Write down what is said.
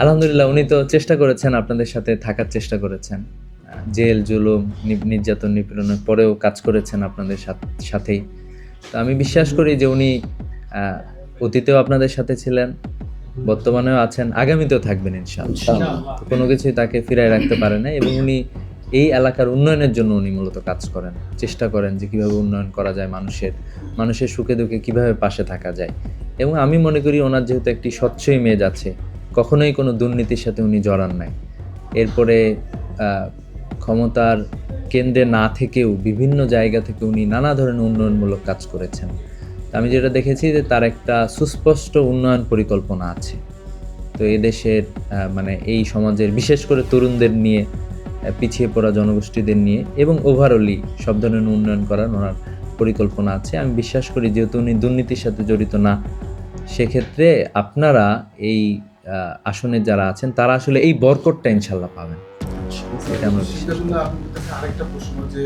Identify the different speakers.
Speaker 1: আলহামদুলিল্লাহ, উনি তো চেষ্টা করেছেন, আপনাদের সাথে থাকার চেষ্টা করেছেন। জেল, জুলুম, নির্যাতন, নিপীড়নের পরেও কাজ করেছেন আপনাদের সাথেই। তো আমি বিশ্বাস করি যে উনি আ অতীতেও আপনাদের সাথে ছিলেন, বর্তমানেও আছেন, আগামীতেও থাকবেন ইনশাআল্লাহ।
Speaker 2: ইনশাআল্লাহ।
Speaker 1: তো কোনো কিছুই তাকে ফিরায় রাখতে পারে না এবং উনি এই এলাকার উন্নয়নের জন্য উনি মূলত কাজ করেন। চেষ্টা করেন যে কিভাবে উন্নয়ন করা যায় মানুষের সুখে দুঃখে কিভাবে পাশে থাকা যায়। এবং আমি মনে করি ওনার যেহেতু একটি স্বচ্ছ ইমেজ আছে, কখনোই কোনো দুর্নীতির সাথে উনি জড়ান নাই। এরপরে আ ক্ষমতার কেন্দ্রে না থেকেও বিভিন্ন জায়গা থেকে উনি নানা ধরনের উন্নয়নমূলক কাজ করেছেন। তো আমি যেটা দেখেছি যে তার একটা সুস্পষ্ট উন্নয়ন পরিকল্পনা আছে। তো এদেশের মানে এই সমাজের বিশেষ করে তরুণদের নিয়ে, পিছিয়ে পড়া জনগোষ্ঠীদের নিয়ে এবং ওভারঅলি সব ধরনের উন্নয়ন করার ওনার পরিকল্পনা আছে। আমি বিশ্বাস করি যেহেতু উনি দুর্নীতির সাথে জড়িত না, সেক্ষেত্রে আপনারা এই আসনে যারা আছেন তারা আসলে এই বরকতটা ইনশাআল্লাহ পাবেন।
Speaker 2: আচ্ছা।
Speaker 1: এটা আমরা
Speaker 2: সেটার
Speaker 1: বিশ্বাস
Speaker 2: জন্য
Speaker 1: করি।
Speaker 2: আপনার কাছে আরেকটা প্রশ্ন যে